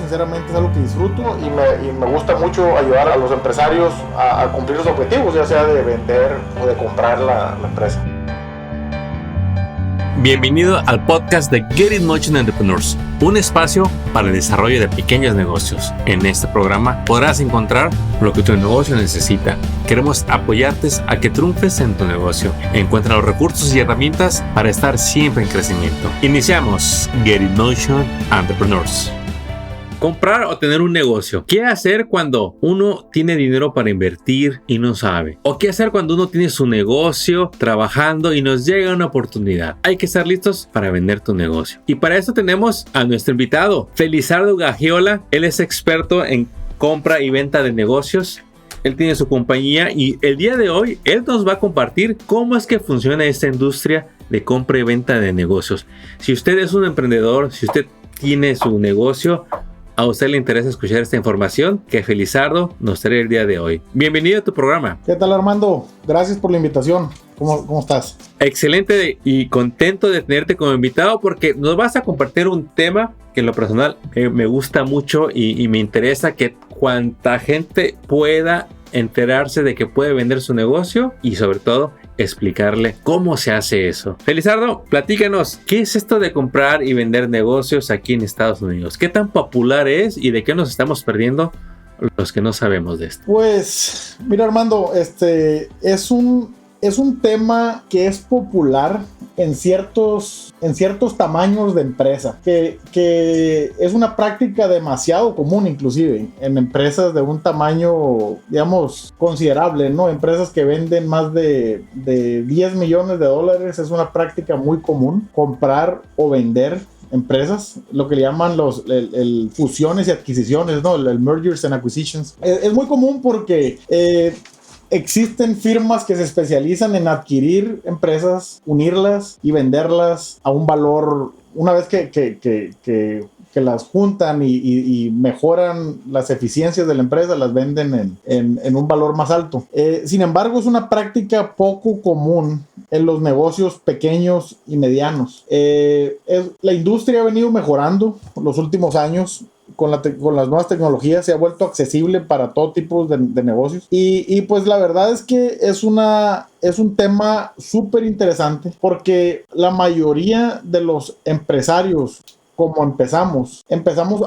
sinceramente es algo que disfruto y me gusta mucho ayudar a los empresarios a cumplir sus objetivos, ya sea de vender o de comprar la empresa. Bienvenido al podcast de Get It Motion Entrepreneurs, un espacio para el desarrollo de pequeños negocios. En este programa podrás encontrar lo que tu negocio necesita. Queremos apoyarte a que triunfes en tu negocio. Encuentra los recursos y herramientas para estar siempre en crecimiento. Iniciamos Get It Motion Entrepreneurs. Comprar o tener un negocio. ¿Qué hacer cuando uno tiene dinero para invertir y no sabe? ¿O qué hacer cuando uno tiene su negocio trabajando y nos llega una oportunidad? Hay que estar listos para vender tu negocio. Y para eso tenemos a nuestro invitado, Felizardo Gagiola. Él es experto en compra y venta de negocios. Él tiene su compañía y el día de hoy él nos va a compartir cómo es que funciona esta industria de compra y venta de negocios. Si usted es un emprendedor, si usted tiene su negocio, a usted le interesa escuchar esta información que Felizardo nos trae el día de hoy. Bienvenido a tu programa. ¿Qué tal, Armando? Gracias por la invitación. ¿Cómo estás? Excelente y contento de tenerte como invitado porque nos vas a compartir un tema que en lo personal me gusta mucho y me interesa que cuanta gente pueda enterarse de que puede vender su negocio y sobre todo explicarle cómo se hace eso. Felizardo, platícanos, ¿qué es esto de comprar y vender negocios aquí en Estados Unidos? ¿Qué tan popular es y de qué nos estamos perdiendo los que no sabemos de esto? Pues, mira, Armando, es un tema que es popular en ciertos tamaños de empresa, que es una práctica demasiado común inclusive en empresas de un tamaño, digamos, considerable, ¿no? Empresas que venden más de 10 millones de dólares, es una práctica muy común comprar o vender empresas, lo que le llaman el fusiones y adquisiciones, ¿no? El mergers and acquisitions. Es muy común porque existen firmas que se especializan en adquirir empresas, unirlas y venderlas a un valor, una vez que las juntan y mejoran las eficiencias de la empresa, las venden en un valor más alto. Sin embargo, es una práctica poco común en los negocios pequeños y medianos. La industria ha venido mejorando los últimos años. Con las nuevas tecnologías se ha vuelto accesible para todo tipo de negocios y pues la verdad es que es un tema súper interesante porque la mayoría de los empresarios, como empezamos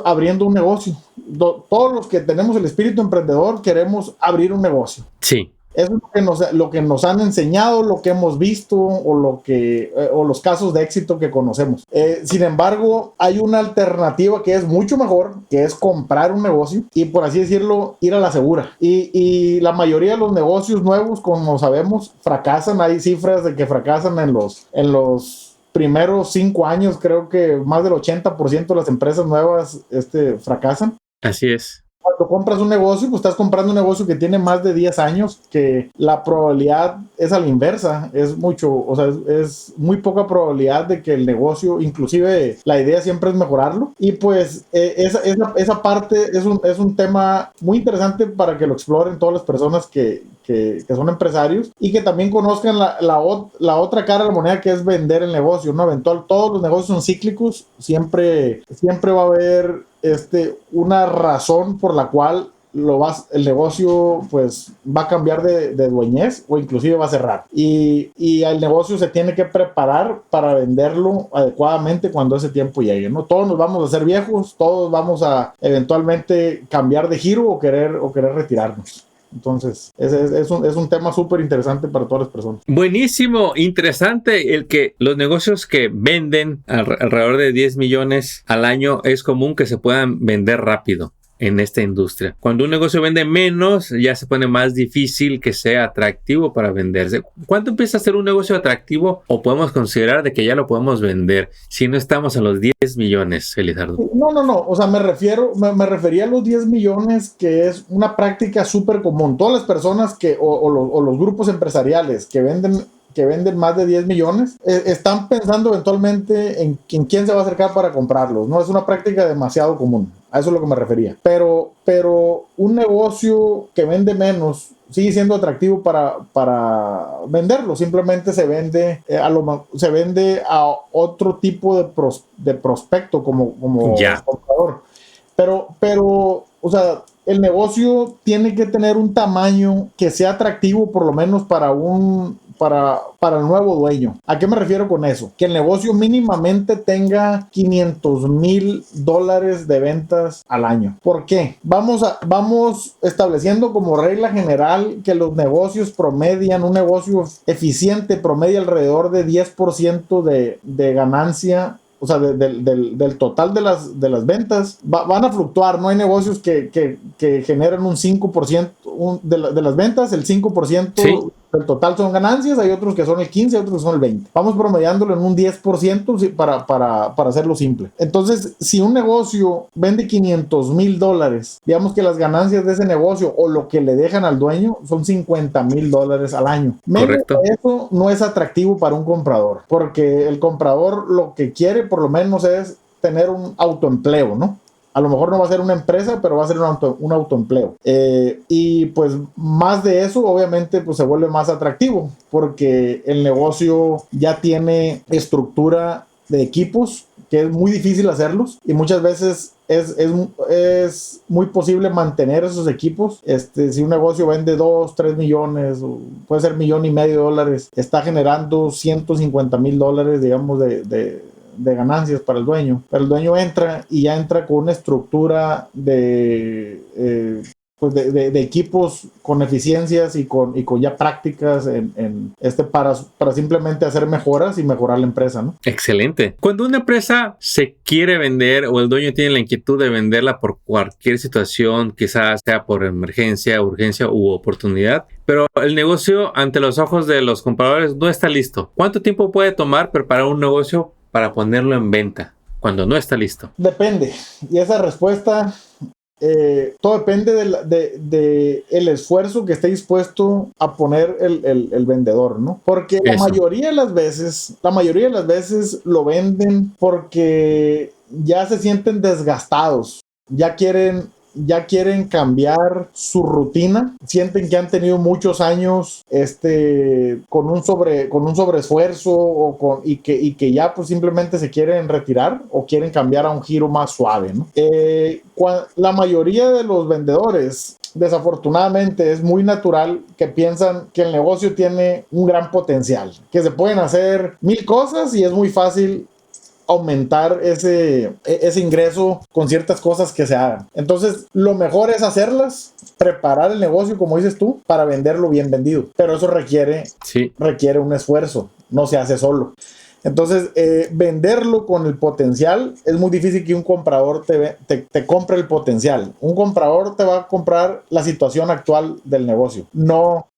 abriendo un negocio. Todos los que tenemos el espíritu emprendedor queremos abrir un negocio. Sí. Eso es lo que nos han enseñado, lo que hemos visto o los casos de éxito que conocemos. Sin embargo, hay una alternativa que es mucho mejor, que es comprar un negocio y, por así decirlo, ir a la segura. Y la mayoría de los negocios nuevos, como sabemos, fracasan. Hay cifras de que fracasan en los primeros 5 años. Creo que más del 80% de las empresas nuevas fracasan. Así es. Cuando compras un negocio, pues estás comprando un negocio que tiene más de 10 años, que la probabilidad es a la inversa, es muy poca probabilidad de que el negocio, inclusive la idea siempre es mejorarlo. Y pues esa parte es un tema muy interesante para que lo exploren todas las personas que son empresarios y que también conozcan la otra cara de la moneda, que es vender el negocio, ¿no? Todos los negocios son cíclicos, siempre va a haber una razón por la cual el negocio pues va a cambiar de dueñez o inclusive va a cerrar y el negocio se tiene que preparar para venderlo adecuadamente cuando ese tiempo llegue, ¿no? Todos nos vamos a hacer viejos, todos vamos a eventualmente cambiar de giro o querer retirarnos. Entonces, es un tema súper interesante para todas las personas. Buenísimo, interesante el que los negocios que venden alrededor de 10 millones al año es común que se puedan vender rápido en esta industria. Cuando un negocio vende menos, ya se pone más difícil que sea atractivo para venderse. ¿Cuánto empieza a ser un negocio atractivo o podemos considerar de que ya lo podemos vender si no estamos en los 10 millones, Felizardo? No. O sea, me refería a los 10 millones, que es una práctica súper común. Todas las personas o los grupos empresariales que venden más de 10 millones, están pensando eventualmente en quién se va a acercar para comprarlos, ¿no? Es una práctica demasiado común. A eso es lo que me refería. Pero un negocio que vende menos sigue siendo atractivo para venderlo. Simplemente se vende a otro tipo de prospecto como comprador. Pero, o sea, el negocio tiene que tener un tamaño que sea atractivo por lo menos para el nuevo dueño. ¿A qué me refiero con eso? Que el negocio mínimamente tenga $500,000 de ventas al año. ¿Por qué? Vamos estableciendo como regla general que los negocios promedian, un negocio eficiente promedia alrededor de 10% de ganancia. O sea, del total de las ventas, van a fluctuar. No hay negocios que generan un 5% de las ventas, el 5% Sí. del total son ganancias, hay otros que son el 15%, hay otros que son el 20%. Vamos promediándolo en un 10% para hacerlo simple. Entonces, si un negocio vende $500,000, digamos que las ganancias de ese negocio o lo que le dejan al dueño son $50,000 al año. Menos Correcto. de eso no es atractivo para un comprador, porque el comprador lo que quiere por lo menos es tener un autoempleo, ¿no? A lo mejor no va a ser una empresa, pero va a ser un autoempleo. Y pues más de eso, obviamente, pues se vuelve más atractivo, porque el negocio ya tiene estructura de equipos, que es muy difícil hacerlos, y muchas veces es muy posible mantener esos equipos. Si un negocio vende 2, 3 millones, puede ser $1,500,000, está generando $150,000, digamos, de ganancias para el dueño, pero el dueño entra y ya entra con una estructura de equipos con eficiencias y con ya prácticas para simplemente hacer mejoras y mejorar la empresa, ¿no? Excelente. Cuando una empresa se quiere vender o el dueño tiene la inquietud de venderla por cualquier situación, quizás sea por emergencia, urgencia u oportunidad, pero el negocio ante los ojos de los compradores no está listo, ¿cuánto tiempo puede tomar preparar un negocio para ponerlo en venta cuando no está listo? Depende. Y esa respuesta, todo depende de el esfuerzo que esté dispuesto a poner el vendedor, ¿no? Porque la mayoría de las veces lo venden porque ya se sienten desgastados, ya quieren cambiar su rutina, sienten que han tenido muchos años con un sobreesfuerzo y que ya pues simplemente se quieren retirar o quieren cambiar a un giro más suave, ¿no? La mayoría de los vendedores, desafortunadamente, es muy natural que piensan que el negocio tiene un gran potencial, que se pueden hacer 1,000 cosas y es muy fácil aumentar ese ingreso con ciertas cosas que se hagan. Entonces, lo mejor es hacerlas, preparar el negocio, como dices tú, para venderlo bien vendido. Pero eso requiere un esfuerzo, no se hace solo. Entonces, venderlo con el potencial, es muy difícil que un comprador te compre el potencial. Un comprador te va a comprar la situación actual del negocio, no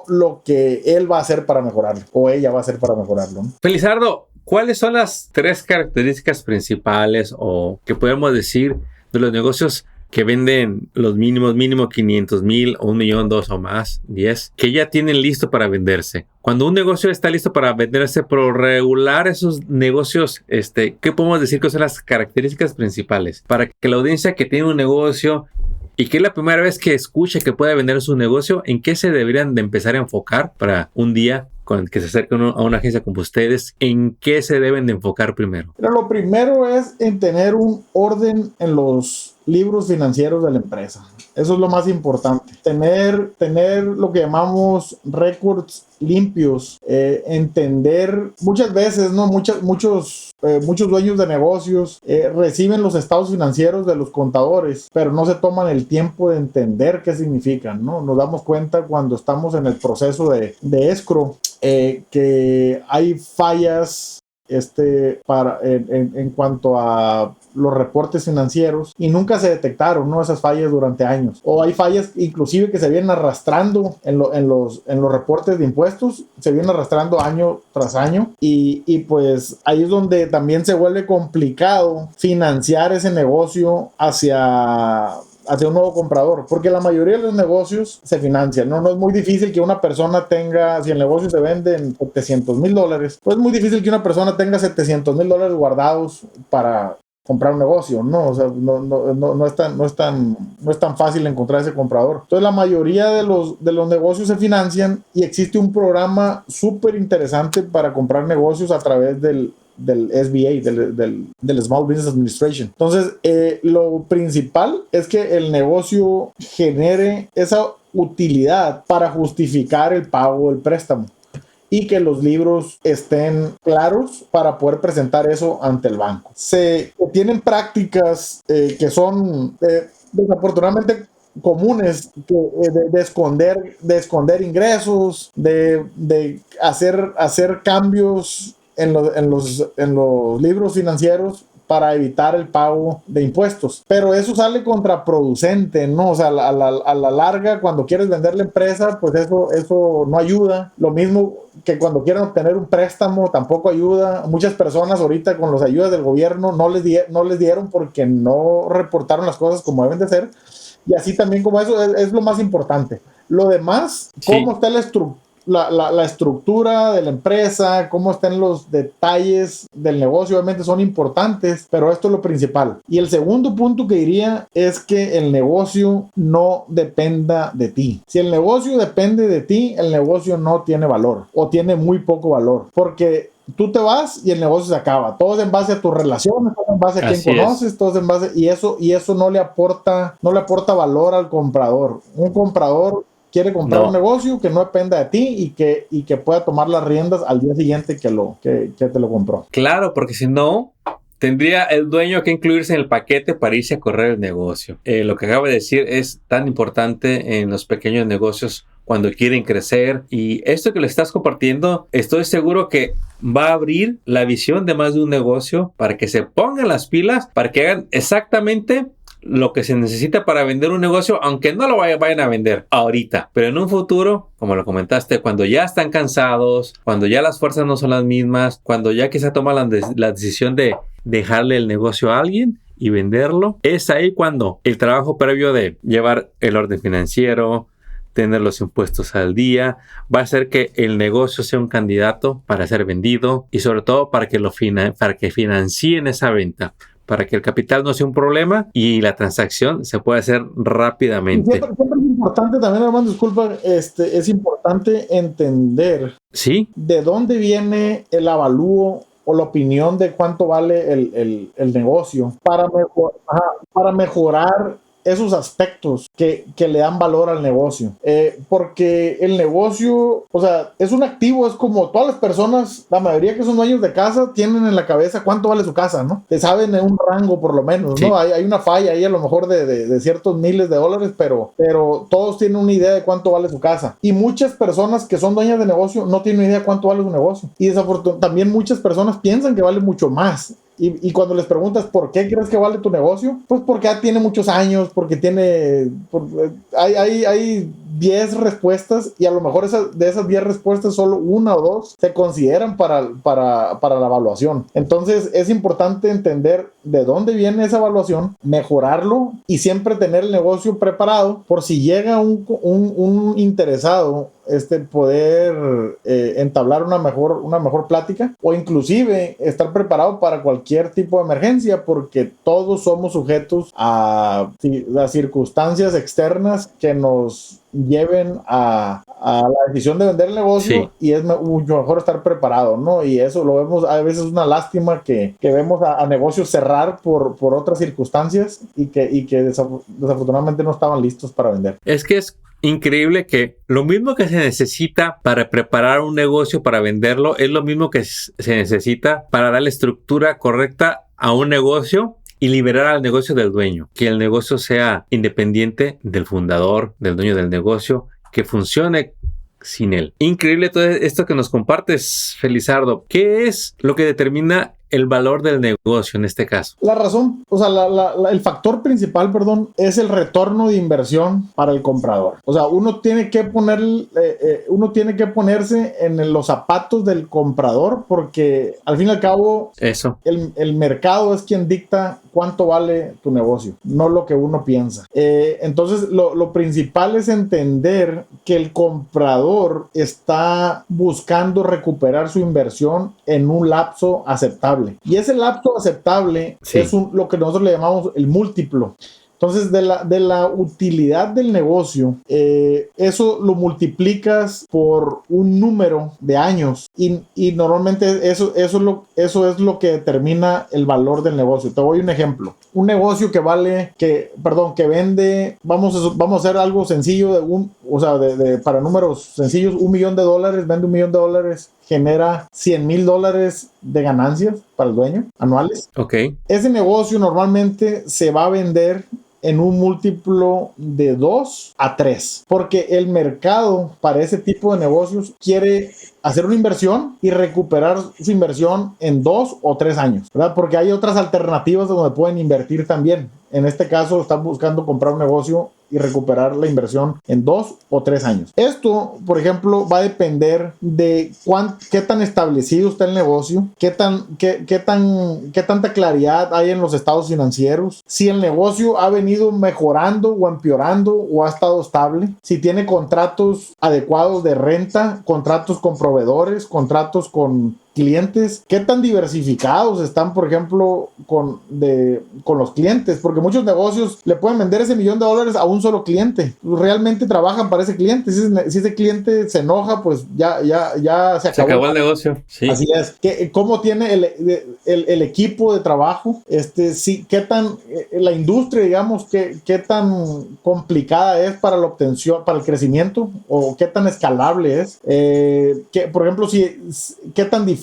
lo que él va a hacer para mejorarlo o ella va a hacer para mejorarlo, ¿no? Felizardo, ¿cuáles son las 3 características principales o que podemos decir de los negocios que venden los mínimo 500,000 o 1,000,000, 2 o más, 10, que ya tienen listo para venderse? Cuando un negocio está listo para venderse, por regular esos negocios, ¿qué podemos decir que son las características principales para que la audiencia que tiene un negocio y que es la primera vez que escuche que puede vender su negocio, en qué se deberían de empezar a enfocar para un día que se acerquen a una agencia como ustedes? ¿En qué se deben de enfocar primero? Pero lo primero es en tener un orden en los libros financieros de la empresa. Eso es lo más importante. Tener lo que llamamos records limpios. Entender, muchas veces, ¿no? Muchos dueños de negocios reciben los estados financieros de los contadores, pero no se toman el tiempo de entender qué significan, ¿no? Nos damos cuenta cuando estamos en el proceso de escrow que hay fallas en cuanto a los reportes financieros y nunca se detectaron, ¿no? Esas fallas durante años, o hay fallas inclusive que se vienen arrastrando en los reportes de impuestos, se vienen arrastrando año tras año y pues ahí es donde también se vuelve complicado financiar ese negocio hacia un nuevo comprador, porque la mayoría de los negocios se financian, ¿no? No es muy difícil que una persona tenga, si el negocio se vende en $700,000, pues es muy difícil que una persona tenga $700,000 guardados para comprar un negocio, ¿no? O sea, no es tan fácil encontrar ese comprador. Entonces, la mayoría de los negocios se financian y existe un programa súper interesante para comprar negocios a través del del SBA, del Small Business Administration. Entonces, lo principal es que el negocio genere esa utilidad para justificar el pago del préstamo y que los libros estén claros para poder presentar eso ante el banco. Se tienen prácticas que son desafortunadamente comunes, de esconder ingresos, de hacer cambios en los libros financieros para evitar el pago de impuestos. Pero eso sale contraproducente, ¿no? O sea, a la larga, cuando quieres vender la empresa, pues eso no ayuda. Lo mismo que cuando quieren obtener un préstamo, tampoco ayuda. Muchas personas ahorita con las ayudas del gobierno no les dieron porque no reportaron las cosas como deben de ser. Y así también como eso es lo más importante. Lo demás, cómo está la estructura de la empresa, cómo están los detalles del negocio, obviamente son importantes, pero esto es lo principal. Y el segundo punto que diría es que el negocio no dependa de ti. Si el negocio depende de ti, el negocio no tiene valor o tiene muy poco valor, porque tú te vas y el negocio se acaba. Todo es en base a tus relaciones, todo es en base a quién conoces, todo es en base, y eso no le aporta valor al comprador. Un comprador quiere comprar un negocio que no dependa de ti y que pueda tomar las riendas al día siguiente que te lo compró. Claro, porque si no, tendría el dueño que incluirse en el paquete para irse a correr el negocio. Lo que acabo de decir es tan importante en los pequeños negocios cuando quieren crecer. Y esto que le estás compartiendo, estoy seguro que va a abrir la visión de más de un negocio para que se pongan las pilas, para que hagan exactamente lo que se necesita para vender un negocio, aunque no lo vayan a vender ahorita, pero en un futuro, como lo comentaste, cuando ya están cansados, cuando ya las fuerzas no son las mismas, cuando ya quizá toman la decisión de dejarle el negocio a alguien y venderlo, es ahí cuando el trabajo previo de llevar el orden financiero, tener los impuestos al día, va a hacer que el negocio sea un candidato para ser vendido y sobre todo para que financien esa venta, para que el capital no sea un problema y la transacción se pueda hacer rápidamente. Siempre es importante también, Armando, disculpa, es importante entender de dónde viene el avalúo o la opinión de cuánto vale el negocio para mejorar esos aspectos que le dan valor al negocio, porque el negocio, o sea, es un activo, es como todas las personas, la mayoría que son dueños de casa tienen en la cabeza cuánto vale su casa, ¿no? Te saben en un rango por lo menos, ¿no? Hay una falla ahí a lo mejor de ciertos miles de dólares, pero todos tienen una idea de cuánto vale su casa, y muchas personas que son dueñas de negocio no tienen idea de cuánto vale su negocio, y desafortunadamente también muchas personas piensan que vale mucho más. Y cuando les preguntas por qué crees que vale tu negocio, pues porque ya tiene muchos años, porque hay 10 respuestas y a lo mejor de esas 10 respuestas solo una o dos se consideran para la evaluación. Entonces es importante entender de dónde viene esa evaluación, mejorarlo y siempre tener el negocio preparado por si llega un interesado, poder entablar una mejor plática, o inclusive estar preparado para cualquier tipo de emergencia, porque todos somos sujetos a circunstancias externas que nos lleven a la decisión de vender el negocio, y es mucho mejor estar preparado, ¿no? Y eso lo vemos, a veces es una lástima que vemos a negocios cerrar por otras circunstancias y que desafortunadamente no estaban listos para vender. Es que es increíble que lo mismo que se necesita para preparar un negocio para venderlo es lo mismo que se necesita para darle estructura correcta a un negocio y liberar al negocio del dueño. Que el negocio sea independiente del fundador, del dueño del negocio, que funcione sin él. Increíble todo esto que nos compartes, Felizardo. ¿Qué es lo que determina el valor del negocio en este caso? La razón, o sea, el factor principal, es el retorno de inversión para el comprador. O sea, uno tiene que ponerse en los zapatos del comprador, porque al fin y al cabo, el mercado es quien dicta cuánto vale tu negocio, no lo que uno piensa. Entonces, lo principal es entender que el comprador está buscando recuperar su inversión en un lapso aceptable. Y ese lapso aceptable es lo que nosotros le llamamos el múltiplo. Entonces, de la utilidad del negocio, eso lo multiplicas por un número de años y normalmente eso es lo que determina el valor del negocio. Te doy un ejemplo. Un negocio que vende, vamos a hacer algo sencillo, para números sencillos, $1 millón, vende $1 millón, genera $100,000 de ganancias para el dueño anuales. Ok. Ese negocio normalmente se va a vender en un múltiplo de 2 a 3, porque el mercado para ese tipo de negocios quiere hacer una inversión y recuperar su inversión en 2 o 3 años, ¿verdad? Porque hay otras alternativas donde pueden invertir también. En este caso están buscando comprar un negocio y recuperar la inversión en 2 o 3 años. Esto, por ejemplo, va a depender de qué tan establecido está el negocio, qué tanta claridad hay en los estados financieros, si el negocio ha venido mejorando o empeorando o ha estado estable, si tiene contratos adecuados de renta, contratos con proveedores, contratos con clientes, qué tan diversificados están, por ejemplo, con los clientes, porque muchos negocios le pueden vender ese $1 millón a un solo cliente, realmente trabajan para ese cliente. Si ese cliente se enoja, pues ya se acabó el negocio. Sí. Así es. ¿Cómo tiene el equipo de trabajo? Sí, qué tan la industria, digamos, qué tan complicada es para la obtención, para el crecimiento, o qué tan escalable es. Por ejemplo, qué tan difícil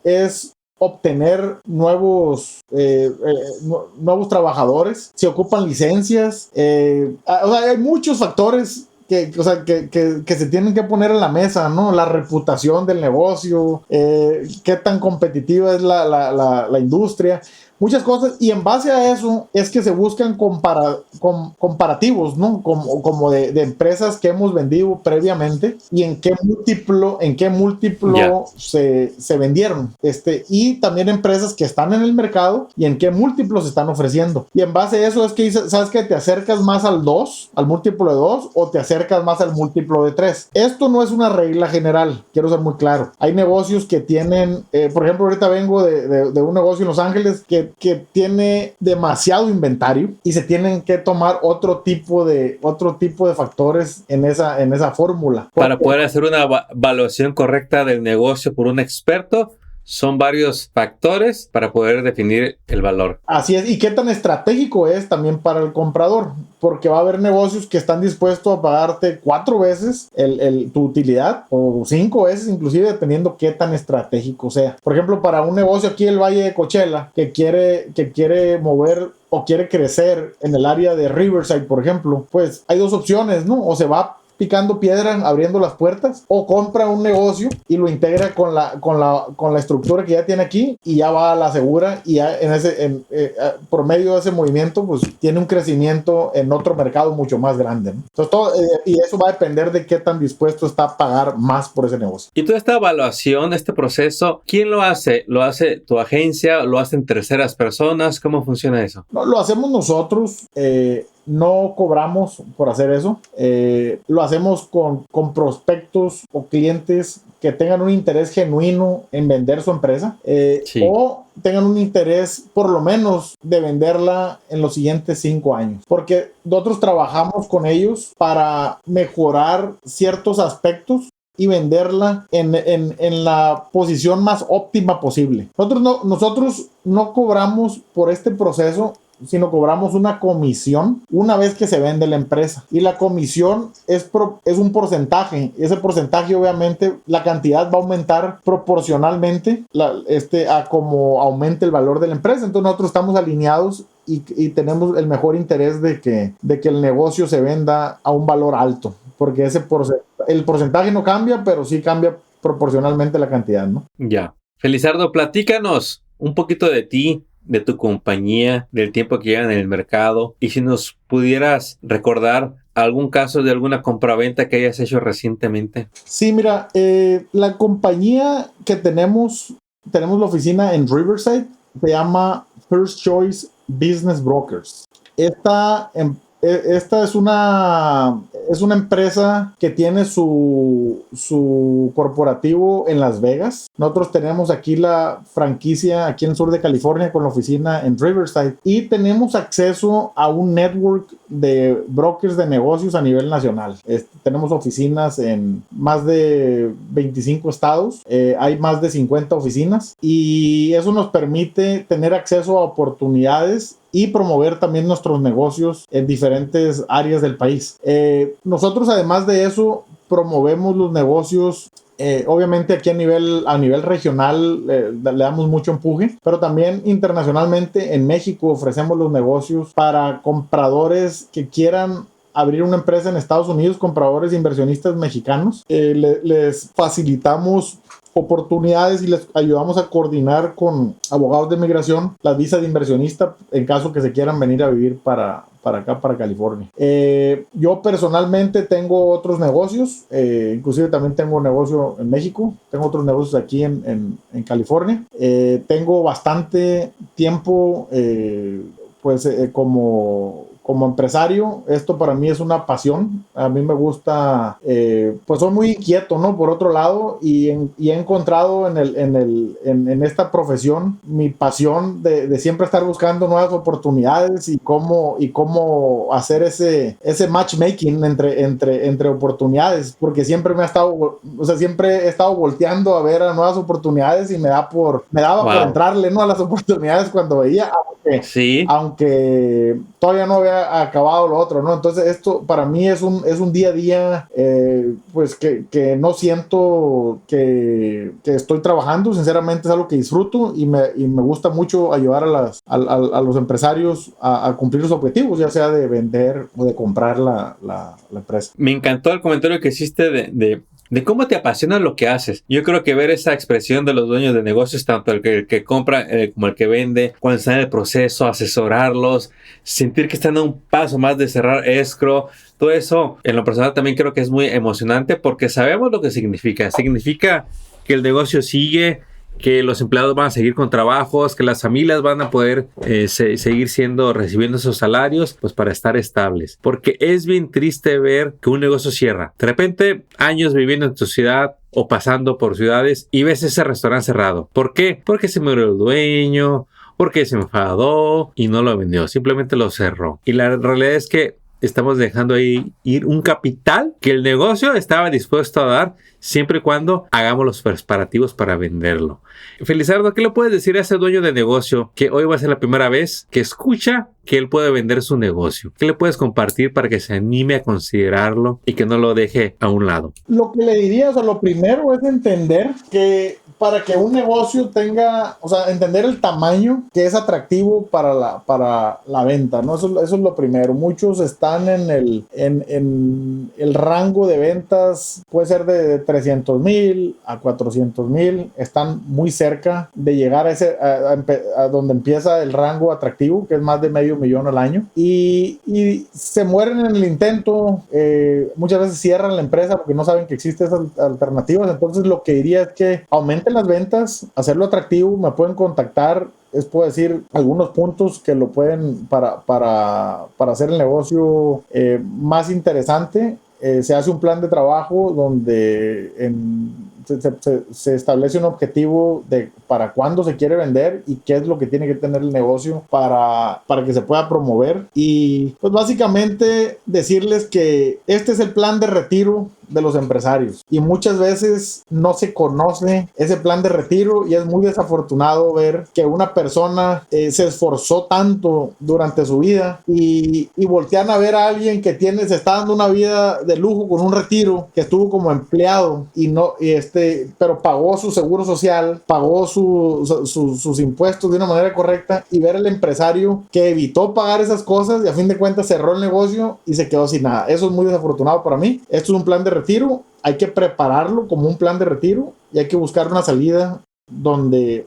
es obtener nuevos trabajadores, si ocupan licencias. Hay muchos factores que se tienen que poner en la mesa, ¿no? La reputación del negocio, qué tan competitiva es la industria. Muchas cosas, y en base a eso es que se buscan comparativos, ¿no? Como de empresas que hemos vendido previamente y en qué múltiplo se vendieron. Y también empresas que están en el mercado y en qué múltiplos se están ofreciendo. Y en base a eso es que sabes que te acercas más al múltiplo de 2, o te acercas más al múltiplo de 3. Esto no es una regla general, quiero ser muy claro. Hay negocios que tienen, por ejemplo, ahorita vengo de un negocio en Los Ángeles que tiene demasiado inventario y se tienen que tomar otro tipo de factores en esa fórmula. Para poder hacer una evaluación correcta del negocio por un experto, son varios factores para poder definir el valor. Así es, y qué tan estratégico es también para el comprador, porque va a haber negocios que están dispuestos a pagarte 4 veces tu utilidad, o 5 veces inclusive, dependiendo qué tan estratégico sea. Por ejemplo, para un negocio aquí en el Valle de Coachella que quiere mover o quiere crecer en el área de Riverside, por ejemplo, pues hay 2 opciones, ¿no? O se va picando piedra, abriendo las puertas, o compra un negocio y lo integra con la estructura que ya tiene aquí, y ya va a la segura, y ya por medio de ese movimiento pues tiene un crecimiento en otro mercado mucho más grande, ¿no? Entonces y eso va a depender de qué tan dispuesto está a pagar más por ese negocio. Y toda esta evaluación, este proceso, ¿quién lo hace? ¿Lo hace tu agencia? ¿Lo hacen terceras personas? ¿Cómo funciona eso? No, lo hacemos nosotros. No cobramos por hacer eso. Lo hacemos con prospectos o clientes que tengan un interés genuino en vender su empresa, sí, o tengan un interés por lo menos de venderla en los siguientes 5 años, porque nosotros trabajamos con ellos para mejorar ciertos aspectos y venderla en la posición más óptima posible. Nosotros no cobramos por este proceso, sino cobramos una comisión una vez que se vende la empresa, y la comisión es un porcentaje. Ese porcentaje, obviamente, la cantidad va a aumentar proporcionalmente a como aumente el valor de la empresa. Entonces nosotros estamos alineados y tenemos el mejor interés de que el negocio se venda a un valor alto, porque el porcentaje no cambia, pero sí cambia proporcionalmente la cantidad, ¿no? Ya. Felizardo, platícanos un poquito de ti, de tu compañía, del tiempo que llevan en el mercado, y si nos pudieras recordar algún caso de alguna compraventa que hayas hecho recientemente. Sí, mira, la compañía que tenemos la oficina en Riverside, se llama First Choice Business Brokers. Esta es es una empresa que tiene su corporativo en Las Vegas. Nosotros tenemos aquí la franquicia aquí en el sur de California con la oficina en Riverside y tenemos acceso a un network de brokers de negocios a nivel nacional. Tenemos oficinas en más de 25 estados, hay más de 50 oficinas y eso nos permite tener acceso a oportunidades y promover también nuestros negocios en diferentes áreas del país. Nosotros, además de eso, promovemos los negocios. Obviamente aquí a nivel regional le damos mucho empuje, pero también internacionalmente en México ofrecemos los negocios para compradores que quieran abrir una empresa en Estados Unidos, compradores e inversionistas mexicanos. Les facilitamos oportunidades y les ayudamos a coordinar con abogados de migración las visas de inversionista en caso que se quieran venir a vivir para acá, para California. Yo personalmente tengo otros negocios, inclusive también tengo un negocio en México, tengo otros negocios aquí en California. Tengo bastante tiempo como empresario. Esto para mí es una pasión. A mí me gusta, pues soy muy inquieto, ¿no? Por otro lado, y he encontrado en esta profesión mi pasión de siempre estar buscando nuevas oportunidades y cómo hacer ese matchmaking entre oportunidades, porque siempre siempre he estado volteando a ver a nuevas oportunidades y me daba por entrarle, ¿no? A las oportunidades cuando veía, aunque todavía no había acabado lo otro, ¿no? Entonces esto para mí es un día a día, pues que no siento que estoy trabajando. Sinceramente es algo que disfruto y me gusta mucho ayudar a los empresarios a cumplir sus objetivos, ya sea de vender o de comprar la empresa. Me encantó el comentario que hiciste de cómo te apasiona lo que haces. Yo creo que ver esa expresión de los dueños de negocios, tanto el que compra como el que vende, cuando están en el proceso, asesorarlos, sentir que están a un paso más de cerrar escrow, todo eso en lo personal también creo que es muy emocionante porque sabemos lo que significa. Significa que el negocio sigue, que los empleados van a seguir con trabajos, que las familias van a poder seguir recibiendo esos salarios, pues para estar estables. Porque es bien triste ver que un negocio cierra. De repente, años viviendo en tu ciudad o pasando por ciudades y ves ese restaurante cerrado. ¿Por qué? Porque se murió el dueño, porque se enfadó y no lo vendió. Simplemente lo cerró. Y la realidad es que estamos dejando ahí ir un capital que el negocio estaba dispuesto a dar siempre y cuando hagamos los preparativos para venderlo. Felizardo, ¿qué le puedes decir a ese dueño de negocio que hoy va a ser la primera vez que escucha que él puede vender su negocio? ¿Qué le puedes compartir para que se anime a considerarlo y que no lo deje a un lado? Lo que le diría, lo primero es entender que para que un negocio tenga, entender el tamaño que es atractivo para la venta, ¿no? Eso es lo primero. Muchos están en el rango de ventas, puede ser de 300,000 a 400,000, están muy cerca de llegar a donde empieza el rango atractivo, que es más de $500,000 al año, y se mueren en el intento. Muchas veces cierran la empresa porque no saben que existen esas alternativas. Entonces lo que diría es que aumenten las ventas, hacerlo atractivo. Me pueden contactar, puedo decir algunos puntos que lo pueden para hacer el negocio más interesante. Se hace un plan de trabajo donde se establece un objetivo de para cuándo se quiere vender y qué es lo que tiene que tener el negocio para que se pueda promover. Y pues básicamente decirles que este es el plan de retiro de los empresarios y muchas veces no se conoce ese plan de retiro y es muy desafortunado ver que una persona se esforzó tanto durante su vida y voltean a ver a alguien que se está dando una vida de lujo con un retiro, que estuvo como empleado pero pagó su seguro social, pagó sus impuestos de una manera correcta, y ver al empresario que evitó pagar esas cosas y a fin de cuentas cerró el negocio y se quedó sin nada. Eso es muy desafortunado para mí. Esto es un plan de retiro, hay que prepararlo como un plan de retiro y hay que buscar una salida donde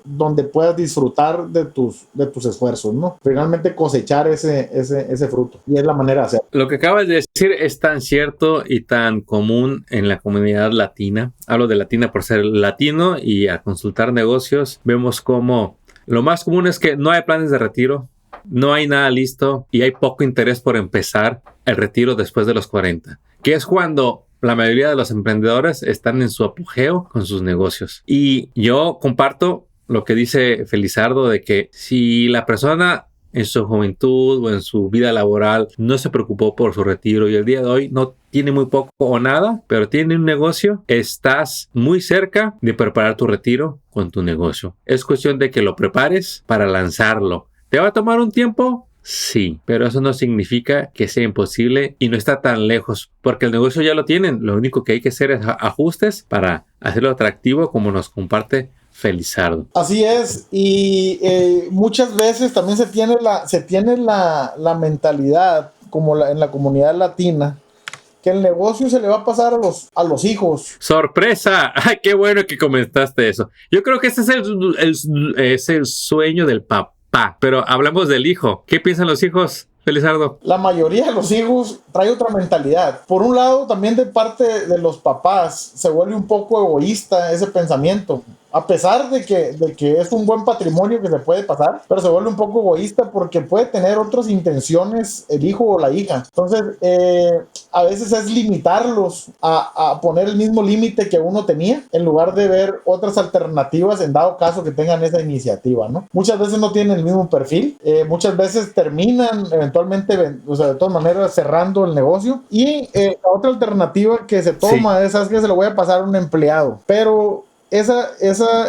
puedas disfrutar de tus esfuerzos, ¿no? Finalmente cosechar ese fruto, y es la manera de hacerlo. Lo que acabas de decir es tan cierto y tan común en la comunidad latina. Hablo de latina por ser latino, y al consultar negocios vemos como lo más común es que no hay planes de retiro, no hay nada listo y hay poco interés por empezar el retiro después de los 40. que es cuando la mayoría de los emprendedores están en su apogeo con sus negocios. Y yo comparto lo que dice Felizardo de que si la persona en su juventud o en su vida laboral no se preocupó por su retiro y el día de hoy no tiene muy poco o nada, pero tiene un negocio, estás muy cerca de preparar tu retiro con tu negocio. Es cuestión de que lo prepares para lanzarlo. ¿Te va a tomar un tiempo? Sí, pero eso no significa que sea imposible y no está tan lejos, porque el negocio ya lo tienen. Lo único que hay que hacer es ajustes para hacerlo atractivo, como nos comparte Felizardo. Así es, y muchas veces también se tiene la mentalidad, como en la comunidad latina, que el negocio se le va a pasar a los hijos. ¡Sorpresa! ¡Ay, qué bueno que comentaste eso! Yo creo que ese es el sueño del papá, pero hablamos del hijo. ¿Qué piensan los hijos, Felizardo? La mayoría de los hijos trae otra mentalidad. Por un lado, también de parte de los papás, se vuelve un poco egoísta ese pensamiento. A pesar de que es un buen patrimonio que se puede pasar, pero se vuelve un poco egoísta porque puede tener otras intenciones el hijo o la hija. Entonces, a veces es limitarlos a poner el mismo límite que uno tenía, en lugar de ver otras alternativas en dado caso que tengan esa iniciativa, ¿no? Muchas veces no tienen el mismo perfil, muchas veces terminan eventualmente, o sea, de todas maneras, cerrando el negocio. Y la otra alternativa que se toma es, ¿sabes qué? Se lo voy a pasar a un empleado, pero esa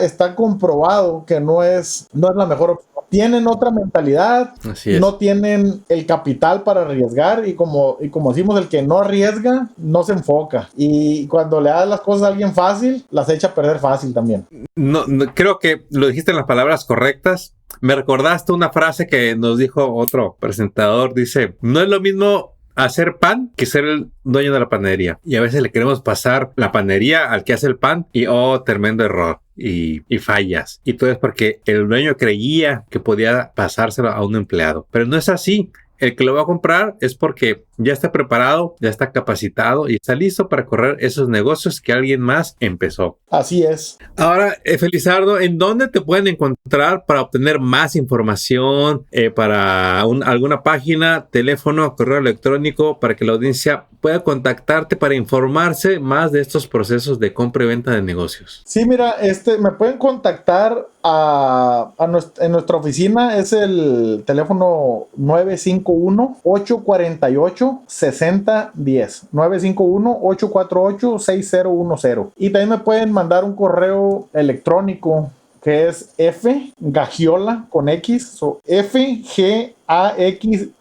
está comprobado que no es la mejor opción. Tienen otra mentalidad, no tienen el capital para arriesgar y como decimos, el que no arriesga no se enfoca, y cuando le das las cosas a alguien fácil, las echa a perder fácil también. No, creo que lo dijiste en las palabras correctas. Me recordaste una frase que nos dijo otro presentador, dice, no es lo mismo hacer pan que ser el dueño de la panadería. Y a veces le queremos pasar la panadería al que hace el pan y tremendo error. Y fallas. Y todo es porque el dueño creía que podía pasárselo a un empleado. Pero no es así. El que lo va a comprar es porque ya está preparado, ya está capacitado y está listo para correr esos negocios que alguien más empezó. Así es. Ahora, Felizardo, ¿en dónde te pueden encontrar para obtener más información, para alguna página, teléfono, correo electrónico, para que la audiencia pueda contactarte para informarse más de estos procesos de compra y venta de negocios? Sí, mira, me pueden contactar en nuestra oficina, es el teléfono 951-848-6010, 951-848-6010, y también me pueden mandar un correo electrónico que es fgaxiola con X,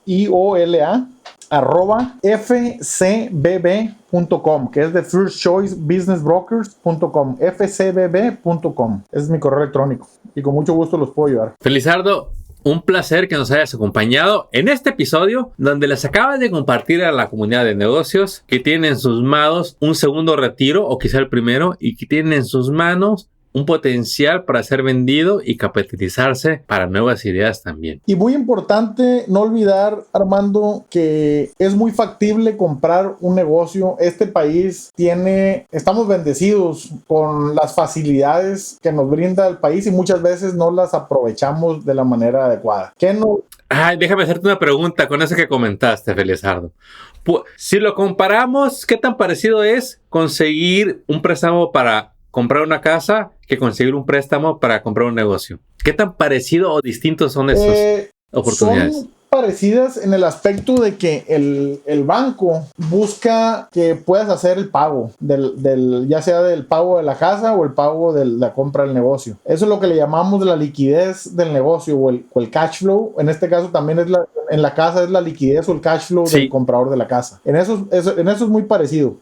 FGAXIOLA @fcbb.com, que es de First Choice Business Brokers.com, fcbb.com. Ese es mi correo electrónico y con mucho gusto los puedo ayudar. Felizardo, un placer que nos hayas acompañado en este episodio donde les acabas de compartir a la comunidad de negocios que tienen en sus manos un segundo retiro o quizá el primero, y que tienen en sus manos un potencial para ser vendido y capitalizarse para nuevas ideas también. Y muy importante no olvidar, Armando, que es muy factible comprar un negocio. Este país estamos bendecidos con las facilidades que nos brinda el país y muchas veces no las aprovechamos de la manera adecuada. Déjame hacerte una pregunta con eso que comentaste, Felizardo. Si lo comparamos, ¿qué tan parecido es conseguir un préstamo para comprar una casa que conseguir un préstamo para comprar un negocio? ¿Qué tan parecido o distintos son esas oportunidades? Son parecidas en el aspecto de que el banco busca que puedas hacer el pago ya sea del pago de la casa o el pago de la compra del negocio. Eso es lo que le llamamos la liquidez del negocio o el cash flow. En este caso también en la casa es la liquidez o el cash flow del comprador de la casa. En eso es muy parecido.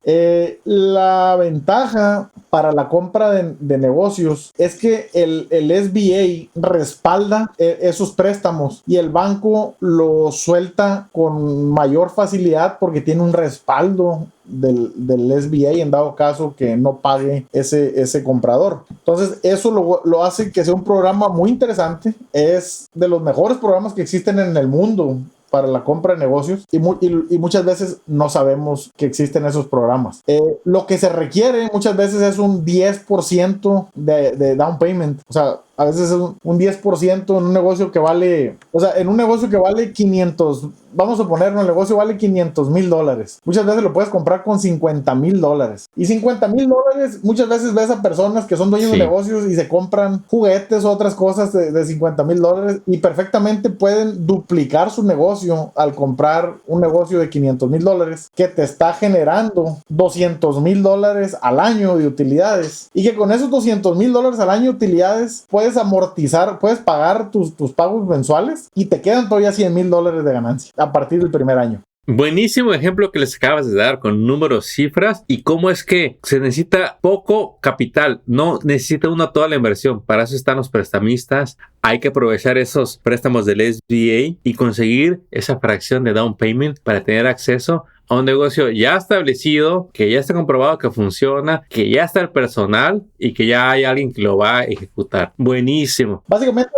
La ventaja para la compra de negocios es que el SBA respalda esos préstamos y el banco lo suelta con mayor facilidad porque tiene un respaldo del SBA en dado caso que no pague ese comprador. Entonces eso lo hace que sea un programa muy interesante. Es de los mejores programas que existen en el mundo para la compra de negocios y muchas veces no sabemos que existen esos programas. Lo que se requiere muchas veces es un 10% de down payment. O sea, a veces es un 10% en un negocio que vale, o sea, en un negocio que vale 500, vamos a ponerlo, el negocio vale $500,000. Muchas veces lo puedes comprar con $50,000. Y $50,000, muchas veces ves a personas que son dueños de negocios y se compran juguetes o otras cosas de $50,000 y perfectamente pueden duplicar su negocio al comprar un negocio de $500,000 que te está generando $200,000 al año de utilidades, y que con esos $200,000 al año de utilidades puedes amortizar, puedes pagar tus pagos mensuales y te quedan todavía $100,000 de ganancia a partir del primer año. Buenísimo ejemplo que les acabas de dar con números, cifras y cómo es que se necesita poco capital, no necesita uno toda la inversión. Para eso están los prestamistas. Hay que aprovechar esos préstamos del SBA y conseguir esa fracción de down payment para tener acceso a un negocio ya establecido, que ya está comprobado que funciona, que ya está el personal y que ya hay alguien que lo va a ejecutar. Buenísimo. Básicamente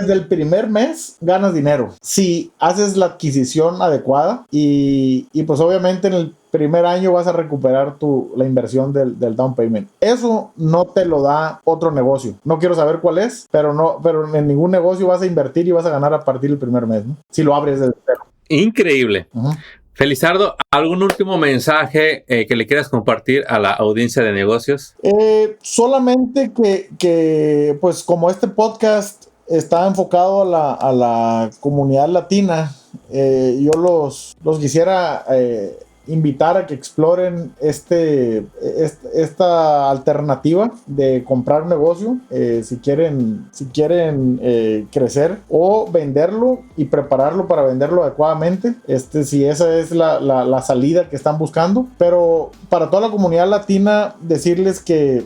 desde el primer mes ganas dinero si haces la adquisición adecuada y pues obviamente en el primer año vas a recuperar la inversión del down payment. Eso no te lo da otro negocio. No quiero saber cuál es, pero en ningún negocio vas a invertir y vas a ganar a partir del primer mes, ¿no? Si lo abres desde cero. Increíble. Uh-huh. Felizardo, ¿algún último mensaje que le quieras compartir a la audiencia de negocios? Solamente que pues como este podcast está enfocado a la comunidad latina, yo los quisiera invitar a que exploren esta alternativa de comprar un negocio, si quieren crecer o venderlo y prepararlo para venderlo adecuadamente, si esa es la salida que están buscando. Pero para toda la comunidad latina, decirles que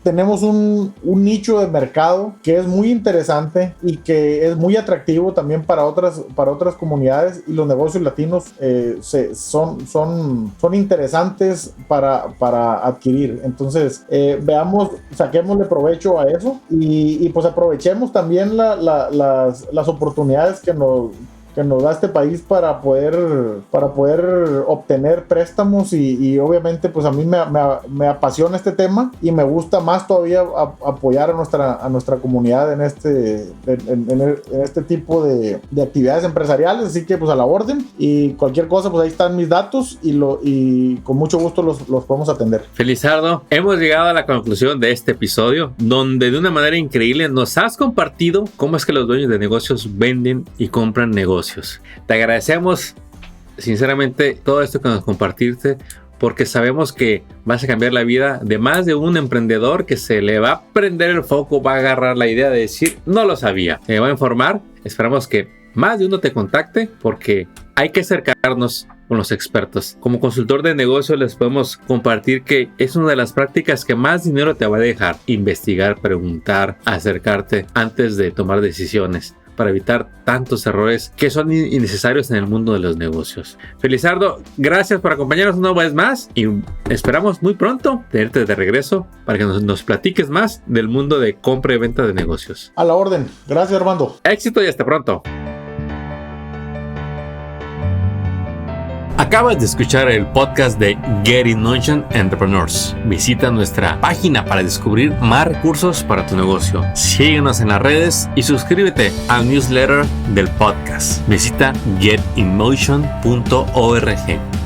tenemos un nicho de mercado que es muy interesante y que es muy atractivo también para otras comunidades, y los negocios latinos son interesantes para adquirir. Entonces saquémosle provecho a eso y pues aprovechemos también las oportunidades que nos da este país para poder obtener préstamos y obviamente pues a mí me apasiona este tema y me gusta más todavía apoyar a nuestra comunidad en este tipo de actividades empresariales. Así que pues a la orden, y cualquier cosa pues ahí están mis datos y con mucho gusto los podemos atender. Felizardo, hemos llegado a la conclusión de este episodio, donde de una manera increíble nos has compartido cómo es que los dueños de negocios venden y compran negocios. Te agradecemos sinceramente todo esto que nos compartiste, porque sabemos que vas a cambiar la vida de más de un emprendedor que se le va a prender el foco, va a agarrar la idea de decir, no lo sabía, me va a informar. Esperamos que más de uno te contacte, porque hay que acercarnos con los expertos. Como consultor de negocio les podemos compartir que es una de las prácticas que más dinero te va a dejar: investigar, preguntar, acercarte antes de tomar decisiones, para evitar tantos errores que son innecesarios en el mundo de los negocios. Felizardo, gracias por acompañarnos una vez más y esperamos muy pronto tenerte de regreso para que nos platiques más del mundo de compra y venta de negocios. A la orden. Gracias, Armando. Éxito y hasta pronto. Acabas de escuchar el podcast de Get in Motion Entrepreneurs. Visita nuestra página para descubrir más recursos para tu negocio. Síguenos en las redes y suscríbete al newsletter del podcast. Visita getinmotion.org.